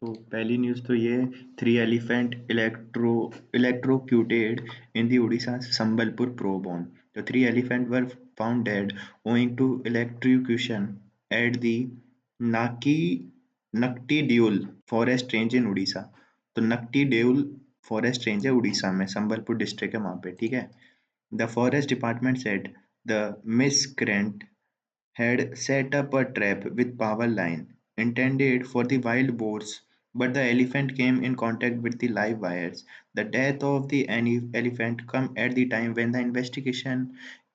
तो पहली न्यूज़ तो ये 3 elephant electrocuted in the Odisha Sambalpur probe-on. The 3 elephants were found dead owing to electrocution at the Nakti Deol forest range in Odisha. तो नक्टी देउल forest range है उड़ीसा में, Sambalpur district है वहां पे, ठीक है। The forest department said the miscreant had set up a trap with power line intended for the wild boars, but the elephant came in contact with the live wires. The death of the elephant come at the time when the investigation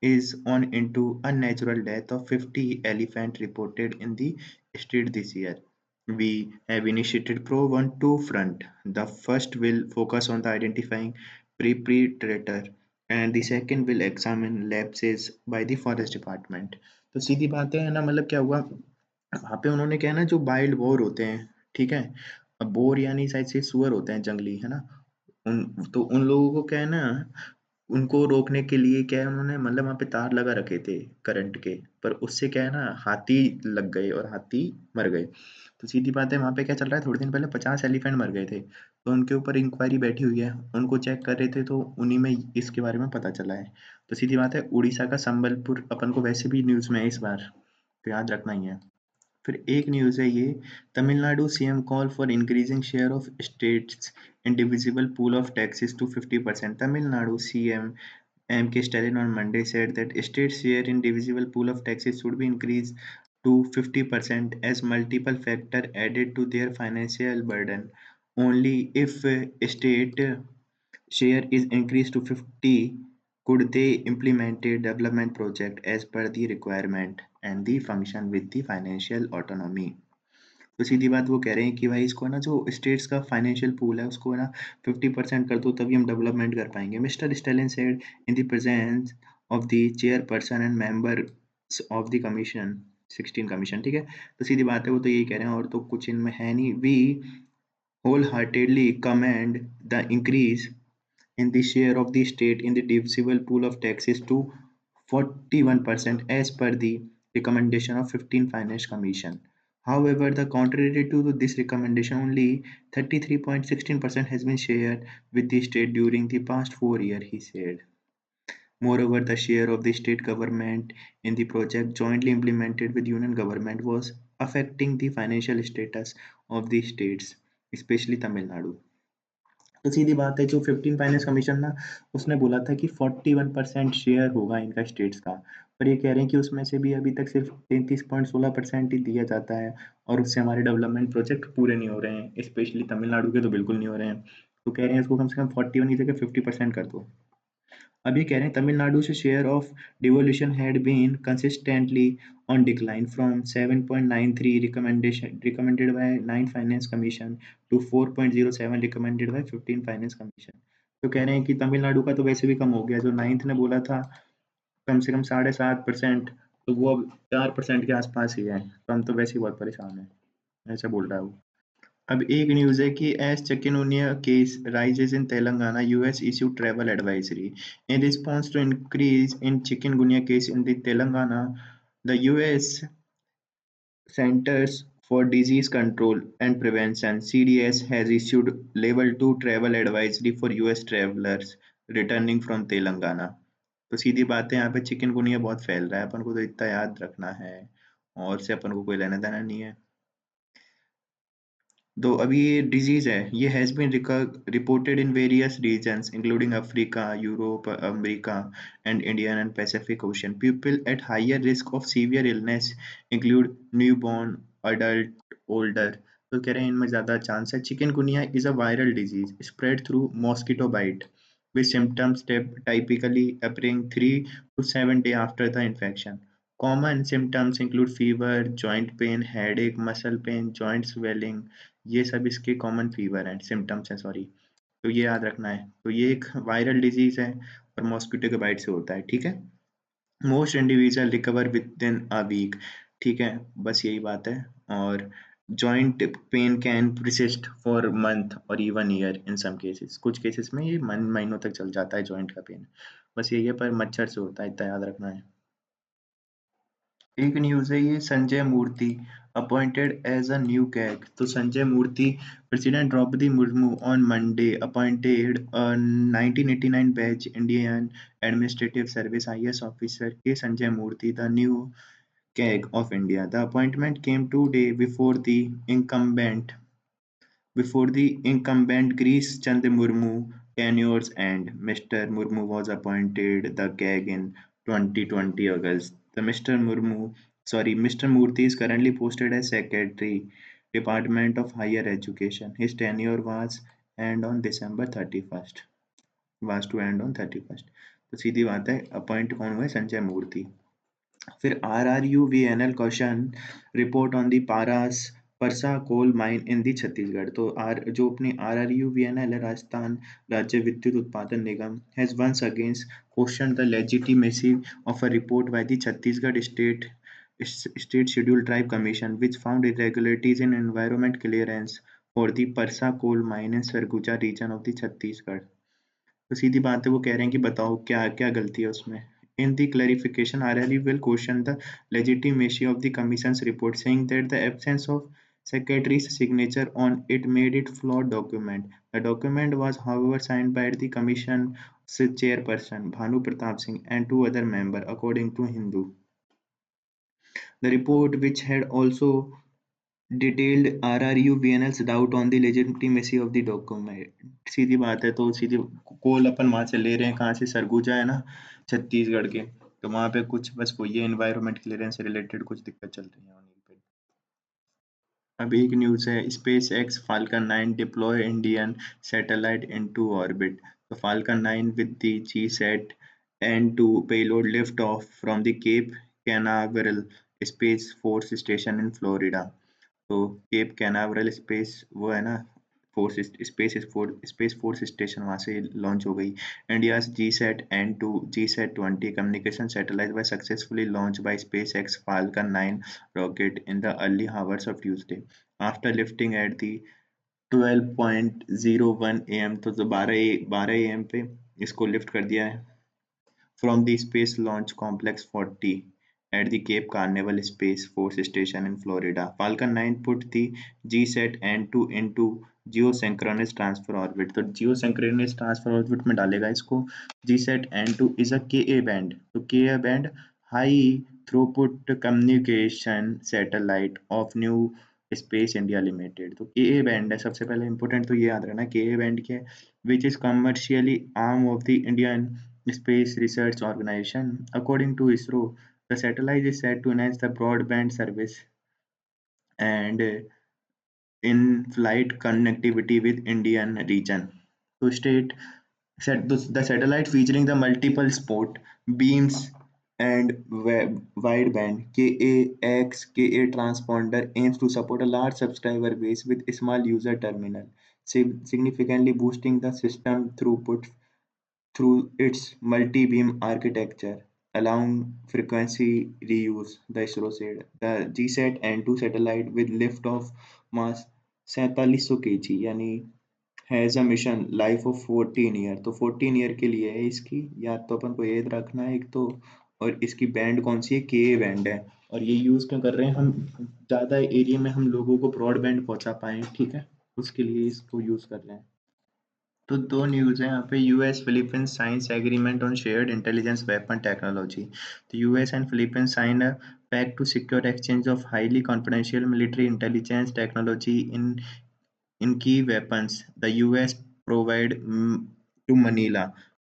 is on into unnatural death of 50 elephant reported in the state this year. We have initiated probe on two front. The first will focus on the identifying perpetrator and the second will examine lapses by the forest department. तो सीधी बात है ना, मतलब क्या हुआ वहां पे, उन्होंने क्या है ना, जो वाइल्ड बोर होते हैं, ठीक है, अब बोर यानी शायद से सुअर होते हैं जंगली, है ना, उन तो उन लोगों को क्या है ना, उनको रोकने के लिए क्या है, उन्होंने मतलब वहां पे तार लगा रखे थे करंट के, पर उससे क्या है ना, हाथी लग गए और हाथी मर गए। तो सीधी बात है, वहां पे क्या चल रहा है, थोड़े दिन पहले 50 एलिफेंट मर गए थे, तो उनके ऊपर इंक्वायरी बैठी हुई है, उनको चेक कर रहे थे, तो उन्हीं में इसके बारे में पता चला है। तो सीधी बात है, उड़ीसा का संबलपुर अपन को वैसे भी न्यूज में है इस बार, तो याद रखना ही है। फिर एक न्यूज़ है ये, Tamil Nadu CM call for increasing share of states indivisible pool of taxes to 50%. Tamil Nadu CM M.K. Stalin on Monday said that states' share in divisible pool of taxes should be increased to 50% as multiple factors added to their financial burden. Only if state share is increased to 50 could they implement a development project as per the requirement and the function with the financial autonomy. तो सीधी बात वो कह रहे हैं कि भाई इसको ना, जो स्टेट्स का फाइनेंशियल पूल है उसको ना 50% कर दो, तभी हम डेवलपमेंट कर पाएंगे। Mister Stalin said in the presence of the chairperson and member of the commission 16 commission, ठीक है। तो सीधी बात है, वो तो यही कह रहे हैं और तो कुछ इनमें है नहीं। We wholeheartedly commend the increase in the share of the state in the divisible pool of taxes to 41% as per the recommendation of 15 Finance Commission. However, the contrary to this recommendation, only 33.16% has been shared with the state during the past 4 years, he said. Moreover, the share of the state government in the project jointly implemented with union government was affecting the financial status of the states, especially Tamil Nadu. तो सीधी बात है, जो 15 finance commission ना, उसने बोला था कि 41% शेयर होगा इनका स्टेट्स का, पर ये कह रहे हैं कि उसमें से भी अभी तक सिर्फ 33.16% ही दिया जाता है, और उससे हमारे डेवलपमेंट प्रोजेक्ट पूरे नहीं हो रहे हैं, स्पेशली तमिलनाडु के तो बिल्कुल नहीं हो रहे हैं। तो कह रहे हैं इसको कम से कम 41 की जगह 50% कर दो। अब ये कह रहे हैं तमिलनाडु से share of devolution had been consistently on decline from 7.93 recommended by 9 finance commission to 4.07 recommended by 15 finance commission. तो कह रहे हैं कि तमिलनाडु का तो वैसे भी कम हो गया, जो 9th ने बोला था कम से कम 7.5%, तो वो अब 4% के आसपास ही है, तो हम तो वैसे ही बहुत परेशान हैं, ऐसा बोल रहा है वो। अब एक न्यूज़ है कि as chikungunya case rises in Telangana, US issued travel advisory. In response to increase in chikungunya case in the Telangana, the US Centers for Disease Control and Prevention (CDS) has issued level 2 travel advisory for US travelers returning from Telangana. तो सीधी बात है, यहाँ पे chikungunya बहुत फैल रहा है, अपन को तो इतना याद रखना है, और से अपन को कोई लेना देना नहीं है। तो अभी ये डिजीज है, ये has been reported in various regions including Africa, Europe, America and Indian and Pacific Ocean. People at higher risk of severe illness include newborn, adult, older. तो कह रहे हैं इनमें ज़्यादा चांस है. Chikungunya is a viral disease spread through mosquito bite with symptoms typically appearing 3 to 7 days after the infection. Common symptoms include fever, joint pain, headache, muscle pain, joint swelling. ये सब इसके कॉमन फीवर हैं, symptoms हैं, sorry. तो ये याद रखना है। तो ये एक वायरल डिजीज है और मॉस्किटो के बाइट से होता है, ठीक है। Most individual recover within a week, ठीक है, बस यही बात है। और joint pain can persist for month or even year in some cases, कुछ केसेस में ये महीनों तक चल जाता है जॉइंट का पेन, बस यही है, पर मच्छर से होता है, इतना याद रखना है। एक न्यूज़ है ये, Sanjay Murthy appointed as a new CAG. तो Sanjay Murthy, president Draupadi Murmu on Monday appointed 1989 batch Indian administrative service IAS officer K Sanjay Murthy the new CAG of India. The appointment came two day before the incumbent Greece Chandra Murmu tenure's end. Mr. Murmu was appointed the CAG in 2020 August. Mr. Murthy is currently posted as Secretary, Department of Higher Education. His tenure was to end on 31st. तो सीधी बात है, appoint कौन हुआ है? संजय मूर्ति। फिर RRUVNL question report on the Parsa coal mine in the Chhattisgarh. तो जो अपनी RRUVNL है, Rajasthan Rajya Vidyut Utpadan Nigam, has once against question the legitimacy of a report by the Chhattisgarh state scheduled tribe commission which found irregularities in environment clearance for the Parsa coal mine in Surguja region of the Chhattisgarh. तो सीधी बात है, वो कह रहे हैं कि बताओ क्या क्या गलती है उसमें। In the clarification, RLE will question the legitimacy of the Commission's report, saying that the absence of Secretary's signature on it made it flawed document. The document was, however, signed by the Commission's chairperson, Bhanu Pratap Singh, and two other members, according to Hindu. The report, which had also detailed RRUVNL's doubt on the legitimacy of the document। सीधी बात है, तो सीधी कोल अपन वहां से ले रहे हैं, कहाँ से? सरगुजा है ना, छत्तीसगढ़ के। तो वहां पे कुछ बस वो ये एनवायरमेंट क्लियरेंस से रिलेटेड कुछ दिक्कत चल रही है उन्हीं पे। अब एक न्यूज है, space x falcon 9 deploy Indian satellite into orbit. तो falcon 9 with the GSAT N2 payload lift off from the Cape Canaveral Space Force Station in Florida। तो केप कैनावरल स्पेस वो है ना, स्पेस फोर्स स्टेशन, वहां से launch हो गई। India's GSAT-N2 communication satellite was successfully launch by space x falcon 9 rocket in the early hours of Tuesday after lifting at the 12:01 AM। तो 12 AM पे इसको लिफ्ट कर दिया है from the Space Launch Complex 40 at the Cape Canaveral Space Force Station in Florida. Falcon 9 put the GSAT N2 into geosynchronous transfer orbit। तो geosynchronous transfer orbit में डालेगा इसको। GSAT N2 is a Ka band। तो Ka band high throughput communication satellite of New Space India Limited। तो Ka band है, सबसे पहले important तो ये याद रखना, Ka band क्या है? Which is commercially arm of the Indian Space Research Organization. According to ISRO, the satellite is set to enhance the broadband service and in-flight connectivity with Indian region. To state the satellite featuring the multiple spot beams and wideband Ka transponder aims to support a large subscriber base with a small user terminal, significantly boosting the system throughput through its multi-beam architecture, allowing frequency reuse, the ISRO said. The GSAT N2 satellite with lift-off mass 4700 kg यानी has a mission life of 14 year. तो 14 year के लिए है इसकी, याद तो अपन को याद रखना है एक तो। और इसकी बैंड कौन सी है? के बैंड है। और ये यूज़ क्यों कर रहे हैं हम? ज़्यादा एरिया में हम लोगों को ब्रॉडबैंड पहुंचा पाएँ, ठीक है, उसके लिए इसको यूज़ कर रहे हैं। तो दो न्यूज़ है यहाँ पे, US Philippines signs agreement on shared intelligence weapon technology. तो US and Philippines sign a pact to secure exchange of highly confidential military intelligence technology in key weapons the US provide to Manila.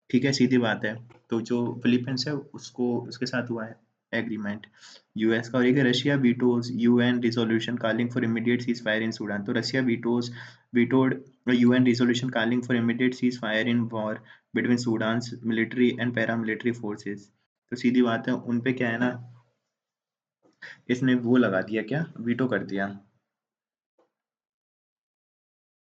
ठीक है, सीधी बात है। तो जो Philippines है उसको, उसके साथ हुआ है एग्रीमेंट यूएस का। और एक Russia vetoes UN resolution calling for immediate cease fire in Sudan. तो Russia vetoed a UN resolution calling for immediate ceasefire in war between Sudan's military and paramilitary forces। तो सीधी बात है, उन पे क्या है ना, इसने वो लगा दिया, क्या वीटो कर दिया।